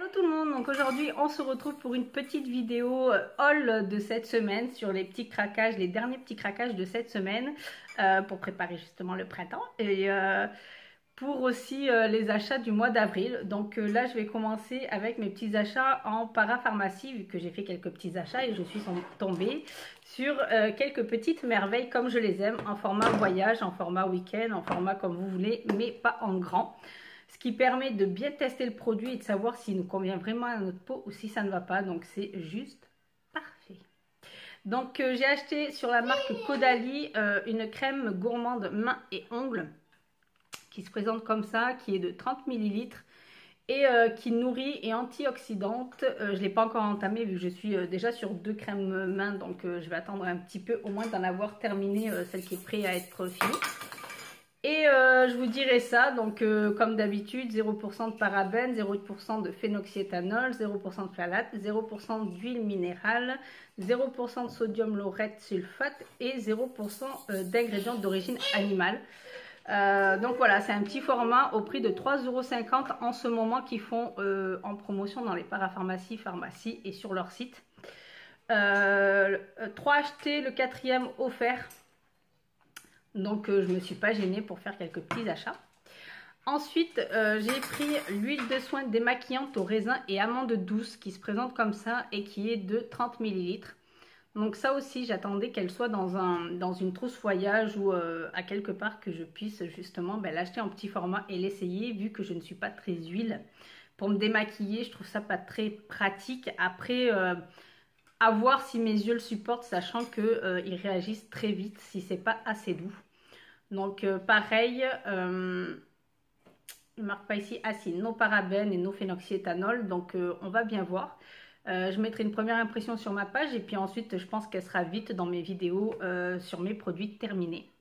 Hello tout le monde, donc aujourd'hui on se retrouve pour une petite vidéo haul de cette semaine sur les petits craquages, les derniers petits craquages de cette semaine pour préparer justement le printemps et pour aussi les achats du mois d'avril. Donc là je vais commencer avec mes petits achats en parapharmacie vu que j'ai fait quelques petits achats et je suis tombée sur quelques petites merveilles comme je les aime en format voyage, en format week-end, en format comme vous voulez mais pas en grand. Ce qui permet de bien tester le produit et de savoir s'il nous convient vraiment à notre peau ou si ça ne va pas. Donc c'est juste parfait. Donc j'ai acheté sur la marque Caudalie une crème gourmande mains et ongles qui se présente comme ça, qui est de 30 ml et qui nourrit et antioxydante. Je ne l'ai pas encore entamée vu que je suis déjà sur 2 crèmes mains, donc je vais attendre un petit peu au moins d'en avoir terminé celle qui est prête à être finie. Et je vous dirai ça, donc comme d'habitude, 0% de parabènes, 0% de phénoxyéthanol, 0% de phtalates, 0% d'huile minérale, 0% de sodium laureth sulfate et 0% d'ingrédients d'origine animale. Donc voilà, c'est un petit format au prix de 3,50 € en ce moment qu'ils font en promotion dans les parapharmacies, pharmacies et sur leur site. 3 achetés, le 4e offert. Donc je ne me suis pas gênée pour faire quelques petits achats. Ensuite, j'ai pris l'huile de soin démaquillante au raisin et amande douce qui se présente comme ça et qui est de 30 ml. Donc ça aussi, j'attendais qu'elle soit dans une trousse voyage ou à quelque part que je puisse justement l'acheter en petit format et l'essayer vu que je ne suis pas très huile. Pour me démaquiller, je trouve ça pas très pratique. Après, à voir si mes yeux le supportent, sachant qu'ils réagissent très vite si c'est pas assez doux. Donc pareil, il ne marque pas ici, ah si, no parabènes et no phénoxyéthanol, donc on va bien voir. Je mettrai une première impression sur ma page et puis ensuite je pense qu'elle sera vite dans mes vidéos sur mes produits terminés.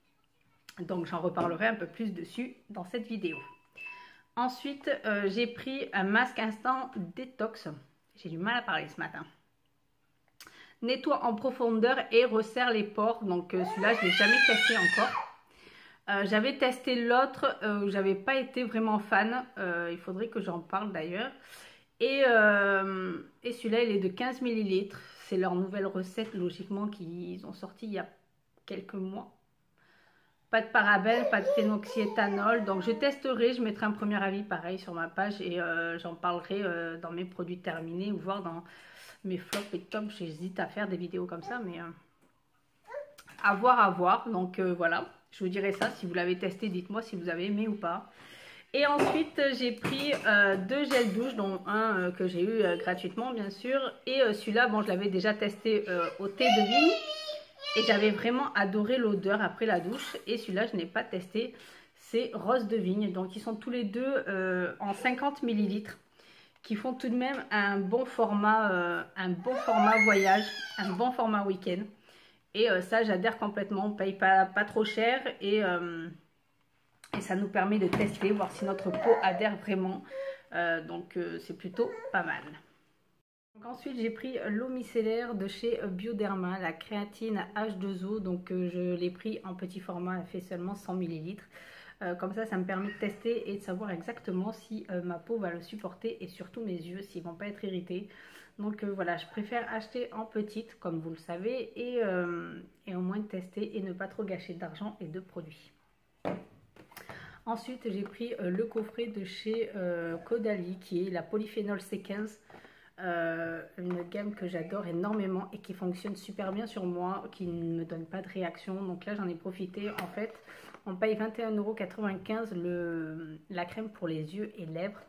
Donc j'en reparlerai un peu plus dessus dans cette vidéo. Ensuite, j'ai pris un masque instant détox. J'ai du mal à parler ce matin. Nettoie en profondeur et resserre les pores. Donc celui-là, je ne l'ai jamais testé encore. J'avais testé l'autre où j'avais pas été vraiment fan. Il faudrait que j'en parle d'ailleurs. Et celui-là, il est de 15 ml. C'est leur nouvelle recette, logiquement, qu'ils ont sorti il y a quelques mois. Pas de parabènes, pas de phénoxyéthanol. Donc je testerai, je mettrai un premier avis pareil sur ma page et j'en parlerai dans mes produits terminés ou voir dans mes flops et tops. J'hésite à faire des vidéos comme ça, mais à voir. Donc voilà, je vous dirai ça. Si vous l'avez testé, dites-moi si vous avez aimé ou pas. Et ensuite, j'ai pris 2 gels douche, dont un que j'ai eu gratuitement, bien sûr. Et celui-là, bon, je l'avais déjà testé au thé de vigne. Et j'avais vraiment adoré l'odeur après la douche. Et celui-là, je n'ai pas testé. C'est rose de vigne. Donc, ils sont tous les deux en 50 ml. Qui font tout de même un bon format voyage, un bon format week-end. Et ça, j'adhère complètement. On ne paye pas trop cher. Et ça nous permet de tester, voir si notre peau adhère vraiment. Donc c'est plutôt pas mal. Donc, ensuite j'ai pris l'eau micellaire de chez Bioderma, la créatine H2O. Donc je l'ai pris en petit format, elle fait seulement 100 ml. Comme ça me permet de tester et de savoir exactement si ma peau va le supporter et surtout mes yeux s'ils vont pas être irrités. Donc voilà, je préfère acheter en petite comme vous le savez et au moins tester et ne pas trop gâcher d'argent et de produits. Ensuite, j'ai pris le coffret de chez Caudalie qui est la polyphénol C15, une gamme que j'adore énormément et qui fonctionne super bien sur moi, qui ne me donne pas de réaction. Donc là, j'en ai profité. En fait, on paye 21,95 € la crème pour les yeux et lèvres.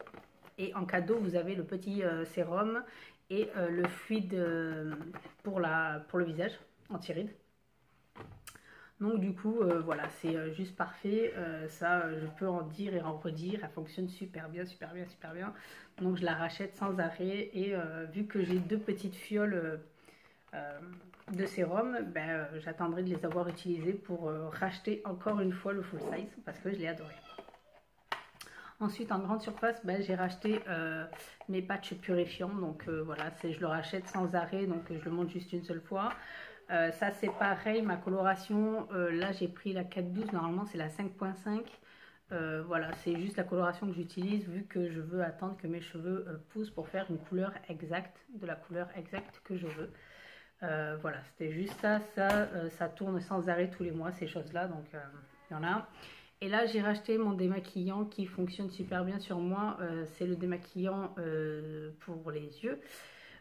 Et en cadeau, vous avez le petit sérum et le fluide pour le visage anti-rides. Donc du coup, voilà, c'est juste parfait. Ça, je peux en dire et en redire. Elle fonctionne super bien. Donc je la rachète sans arrêt. Et vu que j'ai 2 petites fioles de sérum, j'attendrai de les avoir utilisées pour racheter encore une fois le full size. Parce que je l'ai adoré. Ensuite, en grande surface, j'ai racheté mes patchs purifiants. Donc voilà, je le rachète sans arrêt. Donc je le monte juste une seule fois. Ça c'est pareil, ma coloration, là j'ai pris la 412, normalement c'est la 5.5. Voilà, c'est juste la coloration que j'utilise vu que je veux attendre que mes cheveux poussent pour faire une couleur exacte, de la couleur exacte que je veux. Voilà, c'était juste ça, ça tourne sans arrêt tous les mois ces choses-là, donc il y en a. Et là j'ai racheté mon démaquillant qui fonctionne super bien sur moi, c'est le démaquillant pour les yeux.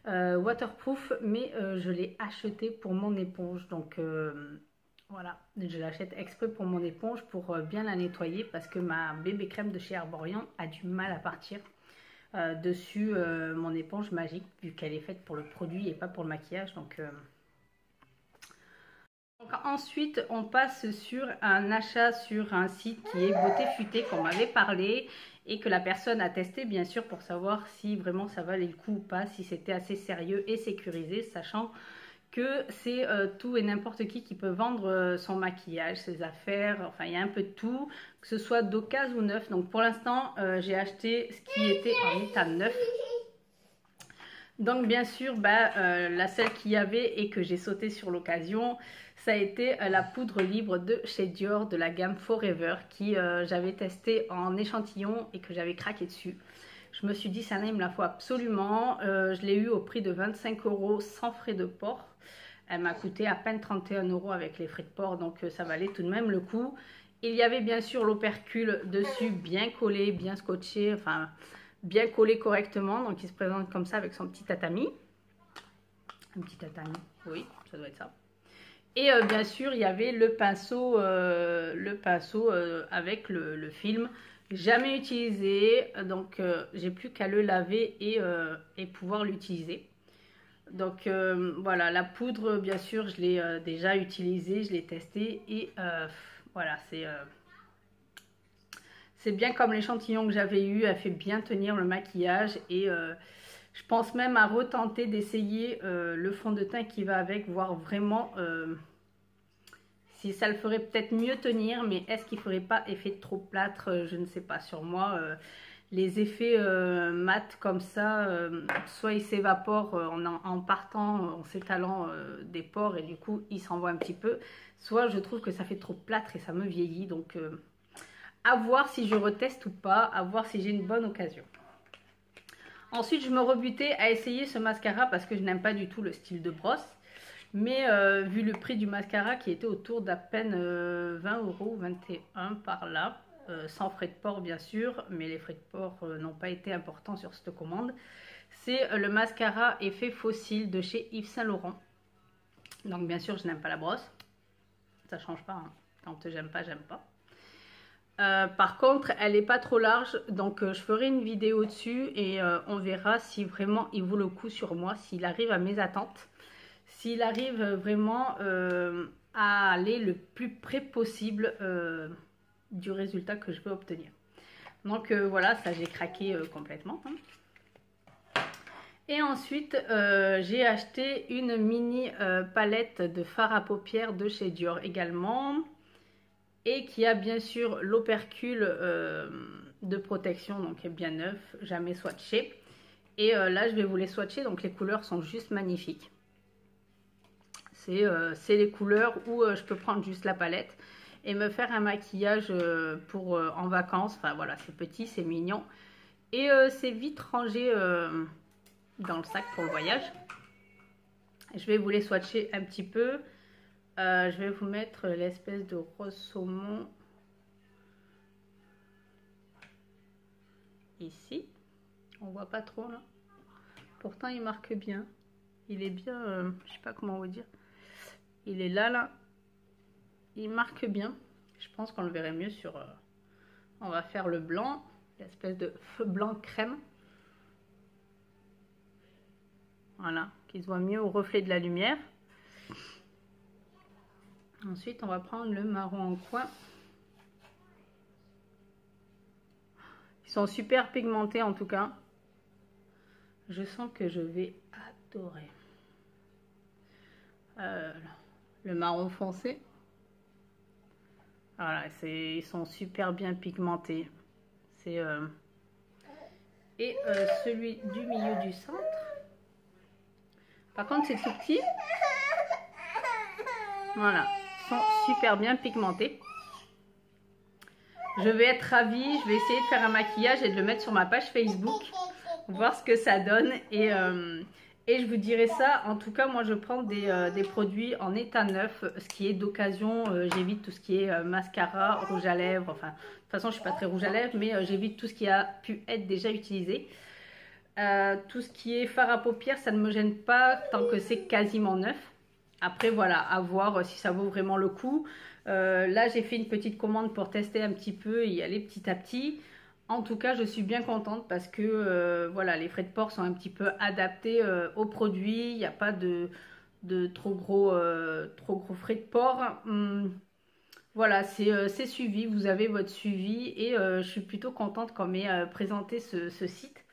Waterproof, mais je l'ai acheté pour mon éponge, donc voilà, je l'achète exprès pour mon éponge pour bien la nettoyer parce que ma bébé crème de chez Herborian a du mal à partir dessus mon éponge magique vu qu'elle est faite pour le produit et pas pour le maquillage. Donc ensuite on passe sur un achat sur un site qui est Beauté Futée qu'on m'avait parlé et que la personne a testé bien sûr pour savoir si vraiment ça valait le coup ou pas, si c'était assez sérieux et sécurisé, sachant que c'est tout et n'importe qui peut vendre son maquillage, ses affaires, enfin il y a un peu de tout, que ce soit d'occasion ou neuf. Donc pour l'instant j'ai acheté ce qui était en état neuf. Donc bien sûr la seule qu'il y avait et que j'ai sauté sur l'occasion, ça a été la poudre libre de chez Dior de la gamme Forever qui j'avais testé en échantillon et que j'avais craqué dessus. Je me suis dit ça il me la faut absolument, je l'ai eu au prix de 25 € sans frais de port. Elle m'a coûté à peine 31 € avec les frais de port, donc ça valait tout de même le coup. Il y avait bien sûr l'opercule dessus, bien collé, bien scotché, enfin bien collé correctement. Donc il se présente comme ça avec son petit tatami. Un petit tatami, oui, ça doit être ça. Et bien sûr, il y avait le pinceau avec le film. Jamais utilisé, donc j'ai plus qu'à le laver et pouvoir l'utiliser. Donc voilà, la poudre, bien sûr, je l'ai déjà utilisée, je l'ai testée et voilà, c'est bien comme l'échantillon que j'avais eu, elle fait bien tenir le maquillage et je pense même à retenter d'essayer le fond de teint qui va avec, voir vraiment si ça le ferait peut-être mieux tenir, mais est-ce qu'il ne ferait pas effet de trop plâtre, je ne sais pas, sur moi. Les effets mat comme ça, soit ils s'évaporent en partant, en s'étalant des pores et du coup ils s'envoient un petit peu, soit je trouve que ça fait trop plâtre et ça me vieillit. Donc à voir si je reteste ou pas, à voir si j'ai une bonne occasion. Ensuite je me rebutais à essayer ce mascara parce que je n'aime pas du tout le style de brosse. Mais vu le prix du mascara qui était autour d'à peine 20 €, 21 par là, sans frais de port bien sûr, mais les frais de port n'ont pas été importants sur cette commande. C'est le mascara effet fossile de chez Yves Saint Laurent. Donc bien sûr je n'aime pas la brosse, ça change pas, hein. Quand j'aime pas, j'aime pas. Par contre elle n'est pas trop large, donc je ferai une vidéo dessus et on verra si vraiment il vaut le coup sur moi, s'il arrive à mes attentes. S'il arrive vraiment à aller le plus près possible du résultat que je veux obtenir. Donc voilà, ça j'ai craqué complètement. Hein. Et ensuite, j'ai acheté une mini palette de fard à paupières de chez Dior également. Et qui a bien sûr l'opercule de protection, donc est bien neuf, jamais swatché. Et là, je vais vous les swatcher, donc les couleurs sont juste magnifiques. C'est les couleurs où je peux prendre juste la palette et me faire un maquillage pour en vacances. Enfin voilà, c'est petit, c'est mignon. Et c'est vite rangé dans le sac pour le voyage. Je vais vous les swatcher un petit peu. Je vais vous mettre l'espèce de rose saumon ici. On voit pas trop là. Pourtant il marque bien. Il est bien, je sais pas comment vous dire. Il est là. Il marque bien. Je pense qu'on le verrait mieux sur... on va faire le blanc. L'espèce de feu blanc crème. Voilà. Qui se voit mieux au reflet de la lumière. Ensuite, on va prendre le marron en coin. Ils sont super pigmentés en tout cas. Je sens que je vais adorer. Le marron foncé. Voilà, ils sont super bien pigmentés. Et celui du milieu du centre. Par contre, c'est tout petit. Voilà, ils sont super bien pigmentés. je vais être ravie. Je vais essayer de faire un maquillage et de le mettre sur ma page Facebook, voir ce que ça donne. Et je vous dirai ça. En tout cas, moi, je prends des produits en état neuf. Ce qui est d'occasion, j'évite tout ce qui est mascara, rouge à lèvres. Enfin, de toute façon, je ne suis pas très rouge à lèvres, mais j'évite tout ce qui a pu être déjà utilisé. Tout ce qui est fard à paupières, ça ne me gêne pas tant que c'est quasiment neuf. Après, voilà, à voir si ça vaut vraiment le coup. Là, j'ai fait une petite commande pour tester un petit peu et y aller petit à petit. En tout cas, je suis bien contente parce que voilà, les frais de port sont un petit peu adaptés aux produits. Il n'y a pas de trop gros frais de port. Voilà, c'est suivi. Vous avez votre suivi et je suis plutôt contente qu'on m'ait présenté ce site.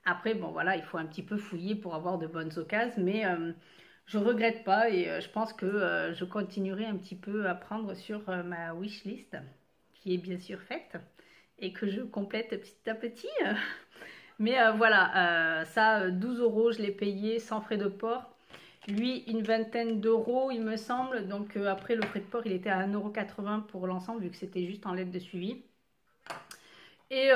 Après, bon, voilà, il faut un petit peu fouiller pour avoir de bonnes occasions, mais je regrette pas et je pense que je continuerai un petit peu à prendre sur ma wishlist, qui est bien sûr faite et que je complète petit à petit. Mais voilà, ça, 12 €, je l'ai payé sans frais de port. Lui, une vingtaine d'euros, il me semble. Donc après, le frais de port, il était à 1,80 € pour l'ensemble, vu que c'était juste en lettre de suivi. Et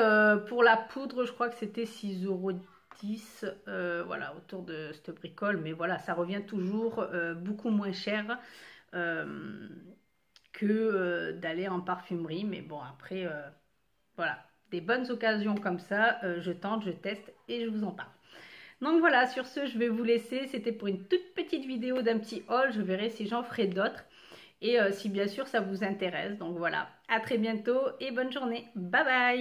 pour la poudre, je crois que c'était 6,10 €, voilà, autour de cette bricole. Mais voilà, ça revient toujours beaucoup moins cher que d'aller en parfumerie. Mais bon, après, voilà, des bonnes occasions comme ça, je tente, je teste et je vous en parle. Donc voilà, sur ce, je vais vous laisser. C'était pour une toute petite vidéo d'un petit haul. Je verrai si j'en ferai d'autres. Et si bien sûr ça vous intéresse. Donc voilà, à très bientôt et bonne journée. Bye bye!